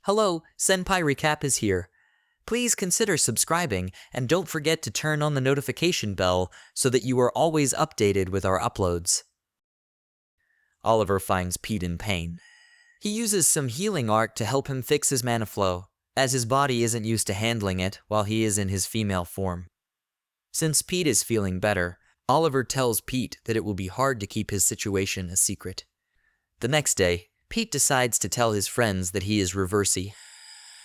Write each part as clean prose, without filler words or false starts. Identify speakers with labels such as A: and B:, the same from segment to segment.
A: Hello, Senpai Recap is here. Please consider subscribing and don't forget to turn on the notification bell so that you are always updated with our uploads. Oliver finds Pete in pain. He uses some healing art to help him fix his mana flow, as his body isn't used to handling it while he is in his female form. Since Pete is feeling better, Oliver tells Pete that it will be hard to keep his situation a secret. The next day, Pete decides to tell his friends that he is Reversi.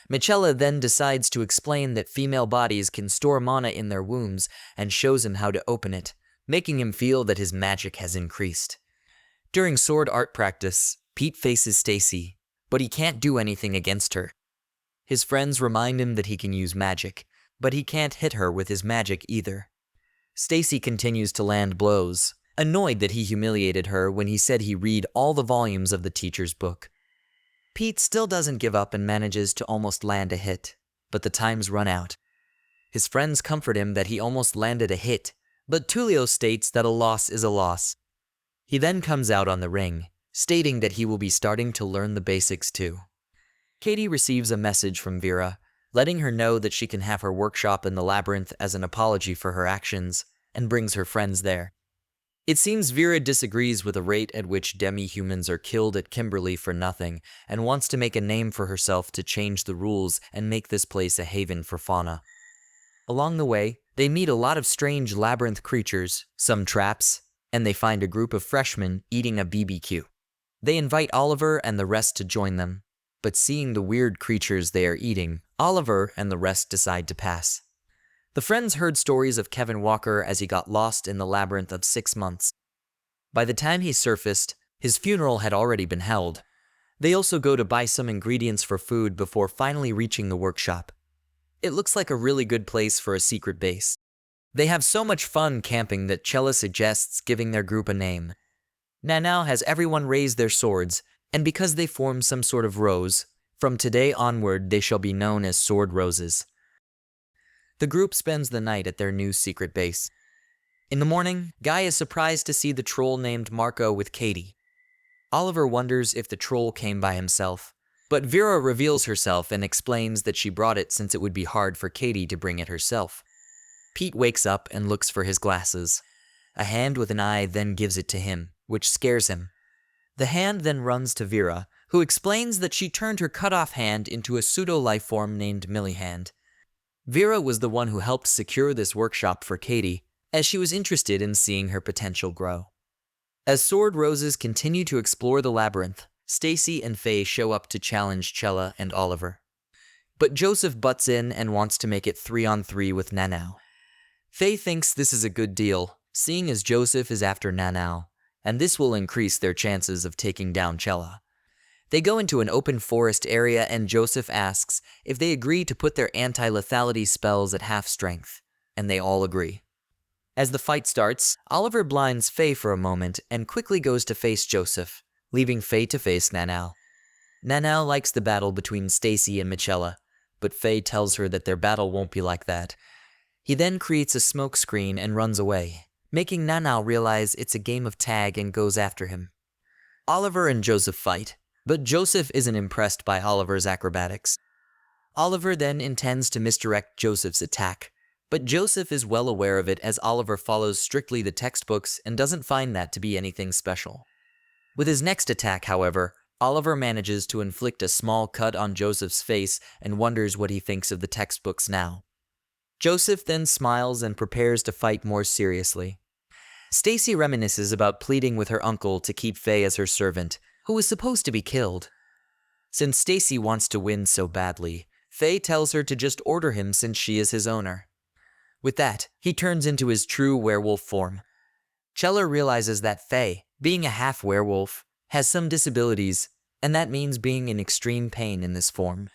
A: Michela then decides to explain that female bodies can store mana in their wombs and shows him how to open it, making him feel that his magic has increased. During sword art practice, Pete faces Stacy, but he can't do anything against her. His friends remind him that he can use magic, but he can't hit her with his magic either. Stacy continues to land blows, annoyed that he humiliated her when he said he read all the volumes of the teacher's book. Pete still doesn't give up and manages to almost land a hit, but the times run out. His friends comfort him that he almost landed a hit, but Tulio states that a loss is a loss. He then comes out on the ring, stating that he will be starting to learn the basics too. Katie receives a message from Vera, letting her know that she can have her workshop in the labyrinth as an apology for her actions, and brings her friends there. It seems Vera disagrees with the rate at which demi-humans are killed at Kimberly for nothing, and wants to make a name for herself to change the rules and make this place a haven for fauna. Along the way, they meet a lot of strange labyrinth creatures, some traps, and they find a group of freshmen eating a BBQ. They invite Oliver and the rest to join them, but seeing the weird creatures they are eating, Oliver and the rest decide to pass. The friends heard stories of Kevin Walker as he got lost in the labyrinth of 6 months. By the time he surfaced, his funeral had already been held. They also go to buy some ingredients for food before finally reaching the workshop. It looks like a really good place for a secret base. They have so much fun camping that Chella suggests giving their group a name. Nanao has everyone raise their swords, and because they form some sort of rose, from today onward they shall be known as Sword Roses. The group spends the night at their new secret base. In the morning, Guy is surprised to see the troll named Marco with Katie. Oliver wonders if the troll came by himself, but Vera reveals herself and explains that she brought it since it would be hard for Katie to bring it herself. Pete wakes up and looks for his glasses. A hand with an eye then gives it to him, which scares him. The hand then runs to Vera, who explains that she turned her cut-off hand into a pseudo-life form named Millihand. Vera was the one who helped secure this workshop for Katie, as she was interested in seeing her potential grow. As Sword Roses continue to explore the labyrinth, Stacy and Faye show up to challenge Chella and Oliver. But Joseph butts in and wants to make it 3-on-3 with Nanao. Faye thinks this is a good deal, seeing as Joseph is after Nanao, and this will increase their chances of taking down Chella. They go into an open forest area and Joseph asks if they agree to put their anti-lethality spells at half strength, and they all agree. As the fight starts, Oliver blinds Faye for a moment and quickly goes to face Joseph, leaving Faye to face Nanao. Nanao likes the battle between Stacy and Michela, but Faye tells her that their battle won't be like that. He then creates a smoke screen and runs away, making Nanao realize it's a game of tag and goes after him. Oliver and Joseph fight, but Joseph isn't impressed by Oliver's acrobatics. Oliver then intends to misdirect Joseph's attack, but Joseph is well aware of it as Oliver follows strictly the textbooks and doesn't find that to be anything special. With his next attack, however, Oliver manages to inflict a small cut on Joseph's face and wonders what he thinks of the textbooks now. Joseph then smiles and prepares to fight more seriously. Stacy reminisces about pleading with her uncle to keep Faye as her servant, who was supposed to be killed. Since Stacy wants to win so badly, Faye tells her to just order him since she is his owner. With that, he turns into his true werewolf form. Chella realizes that Faye, being a half-werewolf, has some disabilities, and that means being in extreme pain in this form.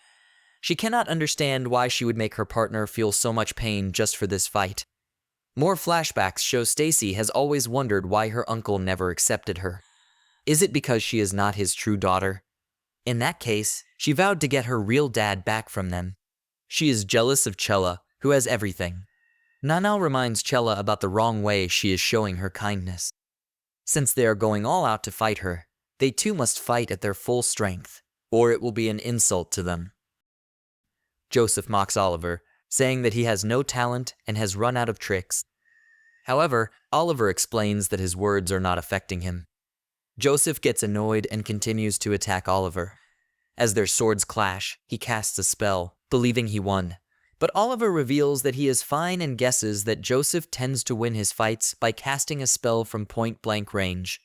A: She cannot understand why she would make her partner feel so much pain just for this fight. More flashbacks show Stacy has always wondered why her uncle never accepted her. Is it because she is not his true daughter? In that case, she vowed to get her real dad back from them. She is jealous of Chella, who has everything. Nanao reminds Chella about the wrong way she is showing her kindness. Since they are going all out to fight her, they too must fight at their full strength, or it will be an insult to them. Joseph mocks Oliver, saying that he has no talent and has run out of tricks. However, Oliver explains that his words are not affecting him. Joseph gets annoyed and continues to attack Oliver. As their swords clash, he casts a spell, believing he won. But Oliver reveals that he is fine and guesses that Joseph tends to win his fights by casting a spell from point-blank range.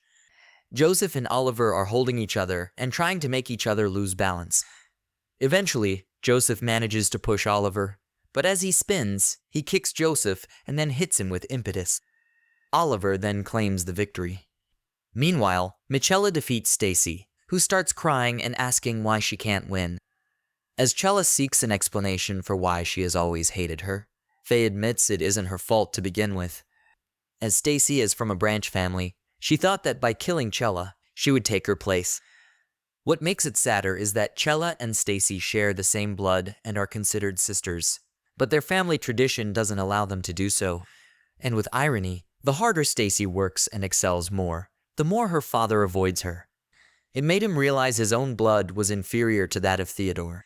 A: Joseph and Oliver are holding each other and trying to make each other lose balance. Eventually, Joseph manages to push Oliver, but as he spins, he kicks Joseph and then hits him with impetus. Oliver then claims the victory. Meanwhile, Michella defeats Stacy, who starts crying and asking why she can't win. As Chella seeks an explanation for why she has always hated her, Faye admits it isn't her fault to begin with. As Stacy is from a branch family, she thought that by killing Chella, she would take her place. What makes it sadder is that Chella and Stacy share the same blood and are considered sisters, but their family tradition doesn't allow them to do so. And with irony, the harder Stacy works and excels more, the more her father avoids her. It made him realize his own blood was inferior to that of Theodore.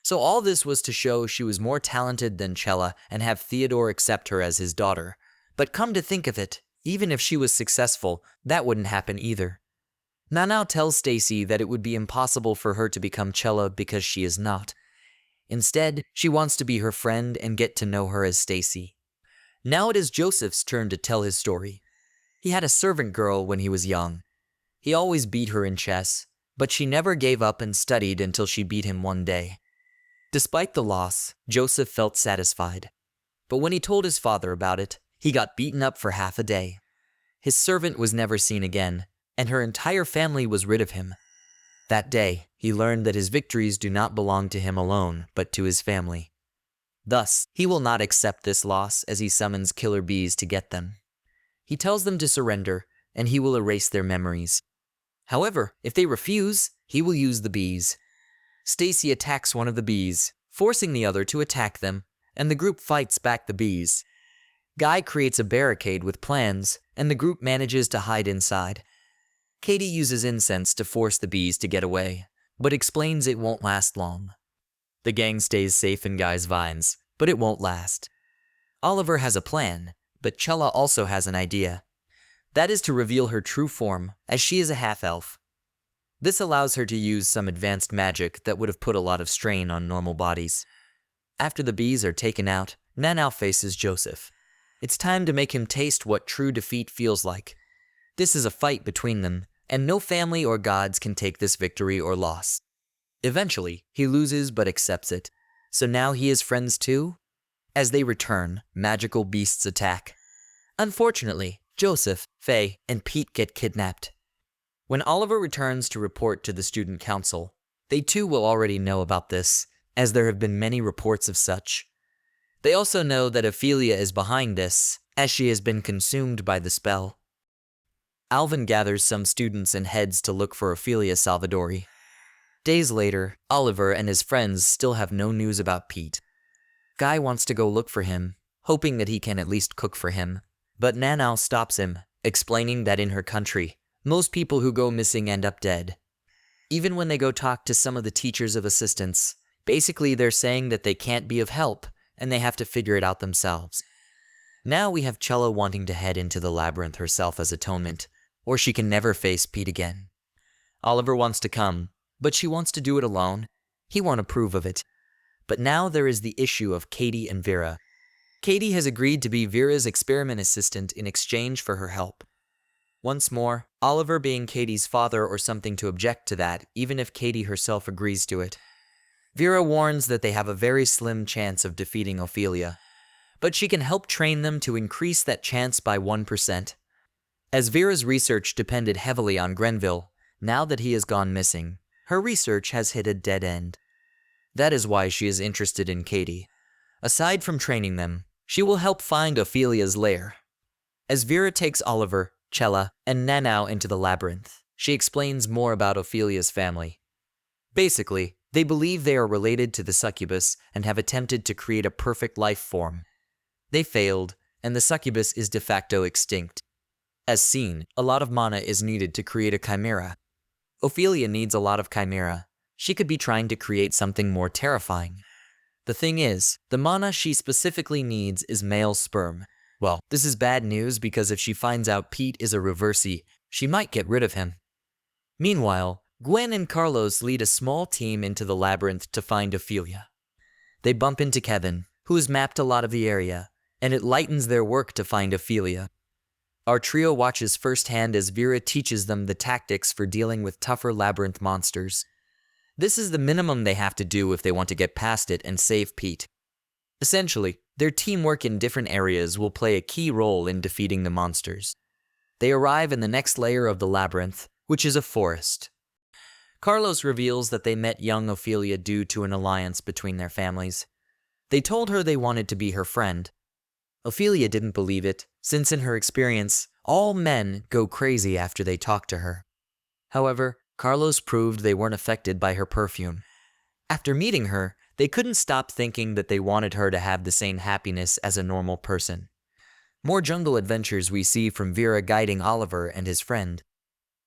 A: So all this was to show she was more talented than Chella and have Theodore accept her as his daughter. But come to think of it, even if she was successful, that wouldn't happen either. Nanao tells Stacy that it would be impossible for her to become Chella because she is not. Instead, she wants to be her friend and get to know her as Stacy. Now it is Joseph's turn to tell his story. He had a servant girl when he was young. He always beat her in chess, but she never gave up and studied until she beat him one day. Despite the loss, Joseph felt satisfied. But when he told his father about it, he got beaten up for half a day. His servant was never seen again, and her entire family was rid of him. That day, he learned that his victories do not belong to him alone, but to his family. Thus, he will not accept this loss as he summons killer bees to get them. He tells them to surrender, and he will erase their memories. However, if they refuse, he will use the bees. Stacy attacks one of the bees, forcing the other to attack them, and the group fights back the bees. Guy creates a barricade with plans, and the group manages to hide inside. Katie uses incense to force the bees to get away, but explains it won't last long. The gang stays safe in Guy's vines, but it won't last. Oliver has a plan, but Chella also has an idea. That is to reveal her true form, as she is a half-elf. This allows her to use some advanced magic that would have put a lot of strain on normal bodies. After the bees are taken out, Nanao faces Joseph. It's time to make him taste what true defeat feels like. This is a fight between them, and no family or gods can take this victory or loss. Eventually, he loses but accepts it. So now he is friends too? As they return, magical beasts attack. Unfortunately, Joseph, Faye, and Pete get kidnapped. When Oliver returns to report to the student council, they too will already know about this, as there have been many reports of such. They also know that Ophelia is behind this, as she has been consumed by the spell. Alvin gathers some students and heads to look for Ophelia Salvadori. Days later, Oliver and his friends still have no news about Pete. Guy wants to go look for him, hoping that he can at least cook for him. But Nanao stops him, explaining that in her country, most people who go missing end up dead. Even when they go talk to some of the teachers of assistance, basically they're saying that they can't be of help, and they have to figure it out themselves. Now we have Chella wanting to head into the labyrinth herself as atonement, or she can never face Pete again. Oliver wants to come, but she wants to do it alone. He won't approve of it. But now there is the issue of Katie and Vera. Katie has agreed to be Vera's experiment assistant in exchange for her help. Once more, Oliver being Katie's father or something to object to that, even if Katie herself agrees to it. Vera warns that they have a very slim chance of defeating Ophelia, but she can help train them to increase that chance by 1%. As Vera's research depended heavily on Grenville, now that he has gone missing, her research has hit a dead end. That is why she is interested in Katie. Aside from training them, she will help find Ophelia's lair. As Vera takes Oliver, Chella, and Nanao into the labyrinth, she explains more about Ophelia's family. Basically, they believe they are related to the succubus and have attempted to create a perfect life form. They failed, and the succubus is de facto extinct. As seen, a lot of mana is needed to create a chimera. Ophelia needs a lot of chimera, She could be trying to create something more terrifying. The thing is, the mana she specifically needs is male sperm. Well, this is bad news because if she finds out Pete is a reversi, she might get rid of him. Meanwhile, Gwen and Carlos lead a small team into the labyrinth to find Ophelia. They bump into Kevin, who has mapped a lot of the area, and it lightens their work to find Ophelia. Our trio watches firsthand as Vera teaches them the tactics for dealing with tougher labyrinth monsters. This is the minimum they have to do if they want to get past it and save Pete. Essentially, their teamwork in different areas will play a key role in defeating the monsters. They arrive in the next layer of the labyrinth, which is a forest. Carlos reveals that they met young Ophelia due to an alliance between their families. They told her they wanted to be her friend. Ophelia didn't believe it, since in her experience, all men go crazy after they talk to her. However, Carlos proved they weren't affected by her perfume. After meeting her, they couldn't stop thinking that they wanted her to have the same happiness as a normal person. More jungle adventures we see from Vera guiding Oliver and his friend.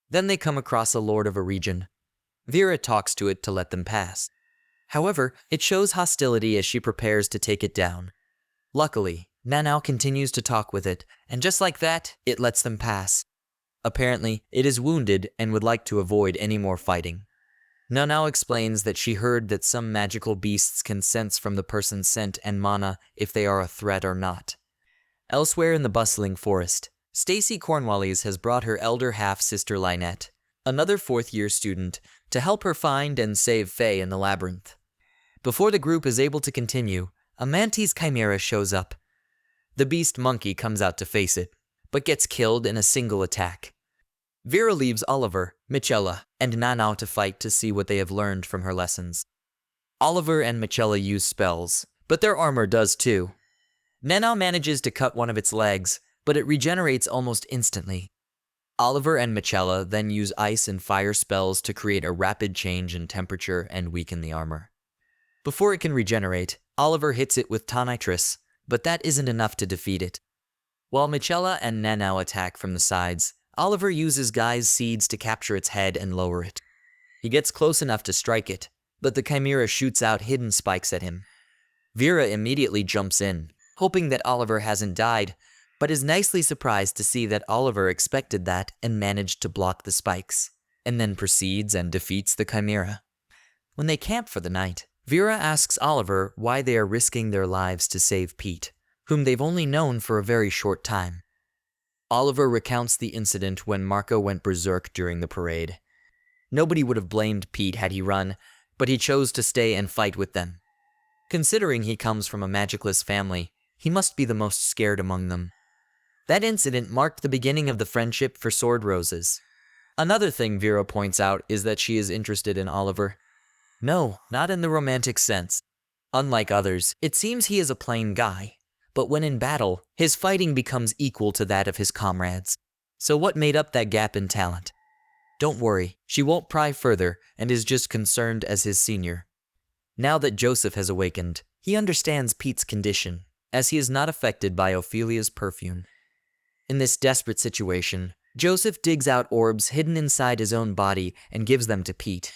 A: Then they come across a lord of a region. Vera talks to it to let them pass. However, it shows hostility as she prepares to take it down. Luckily, Nanao continues to talk with it, and just like that, it lets them pass. Apparently, it is wounded and would like to avoid any more fighting. Nanao explains that she heard that some magical beasts can sense from the person's scent and mana if they are a threat or not. Elsewhere in the bustling forest, Stacy Cornwallis has brought her elder half-sister Lynette, another fourth-year student, to help her find and save Faye in the labyrinth. Before the group is able to continue, a mantis chimera shows up. The beast monkey comes out to face it, but gets killed in a single attack. Vera leaves Oliver, Michela, and Nanao to fight to see what they have learned from her lessons. Oliver and Michela use spells, but their armor does too. Nanao manages to cut one of its legs, but it regenerates almost instantly. Oliver and Michela then use ice and fire spells to create a rapid change in temperature and weaken the armor. Before it can regenerate, Oliver hits it with tonitrus, but that isn't enough to defeat it. While Michela and Nanao attack from the sides, Oliver uses Guy's seeds to capture its head and lower it. He gets close enough to strike it, but the chimera shoots out hidden spikes at him. Vera immediately jumps in, hoping that Oliver hasn't died, but is nicely surprised to see that Oliver expected that and managed to block the spikes, and then proceeds and defeats the chimera. When they camp for the night, Vera asks Oliver why they are risking their lives to save Pete, whom they've only known for a very short time. Oliver recounts the incident when Marco went berserk during the parade. Nobody would have blamed Pete had he run, but he chose to stay and fight with them. Considering he comes from a magicless family, he must be the most scared among them. That incident marked the beginning of the friendship for sword roses. Another thing Vera points out is that she is interested in Oliver. No, not in the romantic sense. Unlike others, it seems he is a plain guy. But when in battle, his fighting becomes equal to that of his comrades. So what made up that gap in talent? Don't worry, she won't pry further and is just concerned as his senior. Now that Joseph has awakened, he understands Pete's condition, as he is not affected by Ophelia's perfume. In this desperate situation, Joseph digs out orbs hidden inside his own body and gives them to Pete.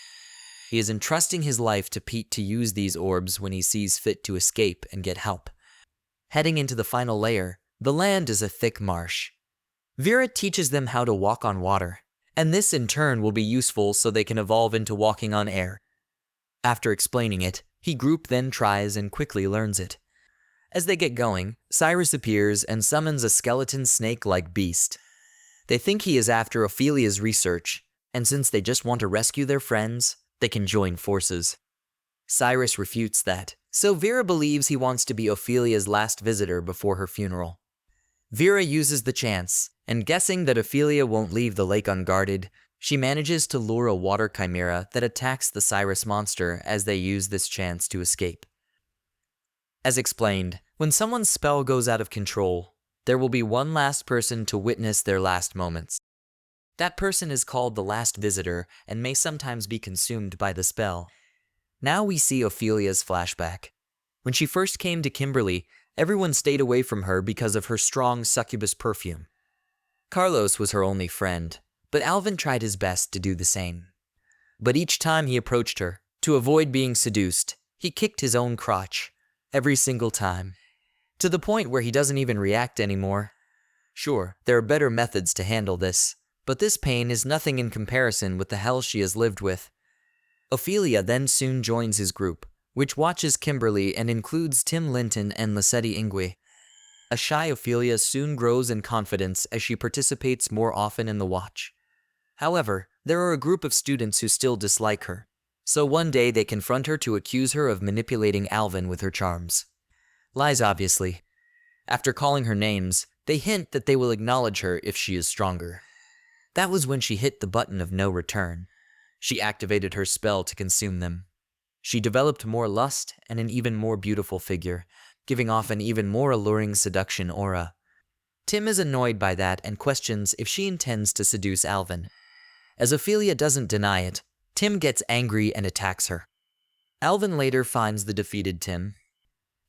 A: He is entrusting his life to Pete to use these orbs when he sees fit to escape and get help. Heading into the final layer, the land is a thick marsh. Vera teaches them how to walk on water, and this in turn will be useful so they can evolve into walking on air. After explaining it, he group then tries and quickly learns it. As they get going, Cyrus appears and summons a skeleton snake-like beast. They think he is after Ophelia's research, and since they just want to rescue their friends, they can join forces. Cyrus refutes that, so Vera believes he wants to be Ophelia's last visitor before her funeral. Vera uses the chance, and guessing that Ophelia won't leave the lake unguarded, she manages to lure a water chimera that attacks the Cyrus monster as they use this chance to escape. As explained, when someone's spell goes out of control, there will be one last person to witness their last moments. That person is called the last visitor and may sometimes be consumed by the spell. Now we see Ophelia's flashback. When she first came to Kimberly, everyone stayed away from her because of her strong succubus perfume. Carlos was her only friend, but Alvin tried his best to do the same. But each time he approached her, To avoid being seduced, he kicked his own crotch every single time, to the point where he doesn't even react anymore. Sure, there are better methods to handle this, but this pain is nothing in comparison with the hell she has lived with. Ophelia then soon joins his group, which watches Kimberly and includes Tim Linton and Lissetti Ingui. A shy Ophelia soon grows in confidence as she participates more often in the watch. However, there are a group of students who still dislike her, so one day they confront her to accuse her of manipulating Alvin with her charms. Lies, obviously. After calling her names, they hint that they will acknowledge her if she is stronger. That was when she hit the button of no return. She activated her spell to consume them. She developed more lust and an even more beautiful figure, giving off an even more alluring seduction aura. Tim is annoyed by that and questions if she intends to seduce Alvin. As Ophelia doesn't deny it, Tim gets angry and attacks her. Alvin later finds the defeated Tim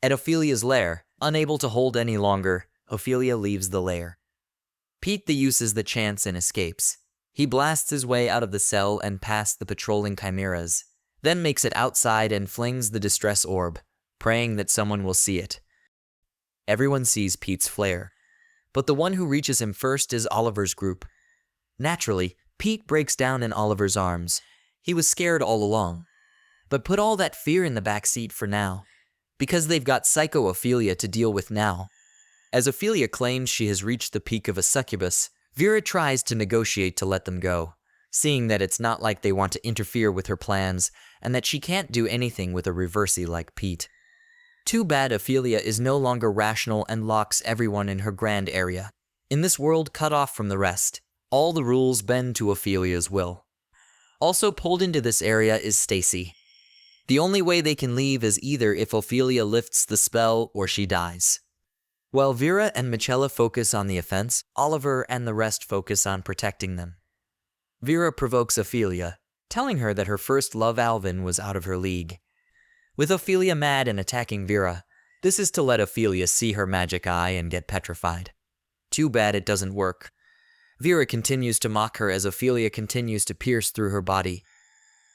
A: at Ophelia's lair. Unable to hold any longer, Ophelia leaves the lair. Pete uses the chance and escapes. He blasts his way out of the cell and past the patrolling chimeras, then makes it outside and flings the distress orb, praying that someone will see it. Everyone sees Pete's flare, but the one who reaches him first is Oliver's group. Naturally, Pete breaks down in Oliver's arms. He was scared all along, but put all that fear in the back seat for now, because they've got Psycho Ophelia to deal with now. As Ophelia claims she has reached the peak of a succubus, Vera tries to negotiate to let them go, seeing that it's not like they want to interfere with her plans and that she can't do anything with a reversey like Pete. Too bad Ophelia is no longer rational and locks everyone in her grand area. In this world cut off from the rest, all the rules bend to Ophelia's will. Also pulled into this area is Stacy. The only way they can leave is either if Ophelia lifts the spell or she dies. While Vera and Michela focus on the offense, Oliver and the rest focus on protecting them. Vera provokes Ophelia, telling her that her first love Alvin was out of her league. With Ophelia mad and attacking Vera, this is to let Ophelia see her magic eye and get petrified. Too bad it doesn't work. Vera continues to mock her as Ophelia continues to pierce through her body.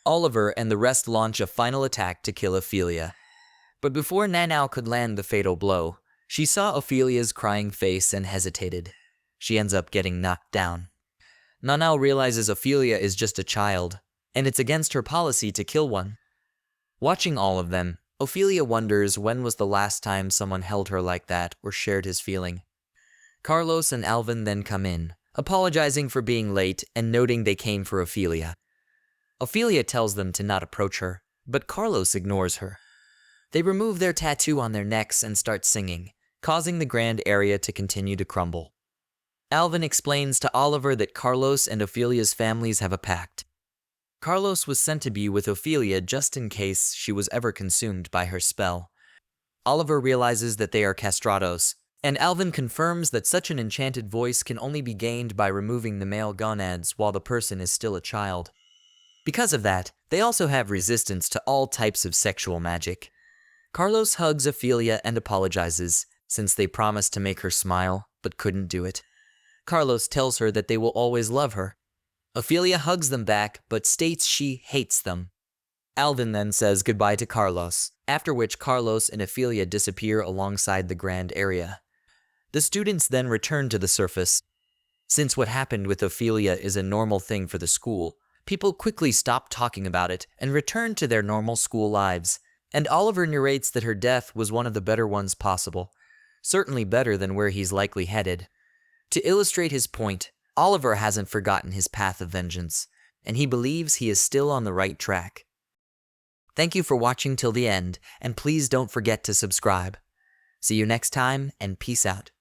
A: Oliver and the rest launch a final attack to kill Ophelia. But before Nanau could land the fatal blow, she saw Ophelia's crying face and hesitated. She ends up getting knocked down. Nanau realizes Ophelia is just a child, and it's against her policy to kill one. Watching all of them, Ophelia wonders when was the last time someone held her like that or shared his feeling. Carlos and Alvin then come in, apologizing for being late and noting they came for Ophelia. Ophelia tells them to not approach her, but Carlos ignores her. They remove their tattoo on their necks and start singing, causing the grand area to continue to crumble. Alvin explains to Oliver that Carlos and Ophelia's families have a pact. Carlos was sent to be with Ophelia just in case she was ever consumed by her spell. Oliver realizes that they are castrados, and Alvin confirms that such an enchanted voice can only be gained by removing the male gonads while the person is still a child. Because of that, they also have resistance to all types of sexual magic. Carlos hugs Ophelia and apologizes, since they promised to make her smile, but couldn't do it. Carlos tells her that they will always love her. Ophelia hugs them back, but states she hates them. Alvin then says goodbye to Carlos, after which Carlos and Ophelia disappear alongside the grand area. The students then return to the surface. Since what happened with Ophelia is a normal thing for the school, people quickly stop talking about it and return to their normal school lives, and Oliver narrates that her death was one of the better ones possible, certainly better than where he's likely headed. To illustrate his point, Oliver hasn't forgotten his path of vengeance, and he believes he is still on the right track. Thank you for watching till the end, and please don't forget to subscribe. See you next time, and peace out.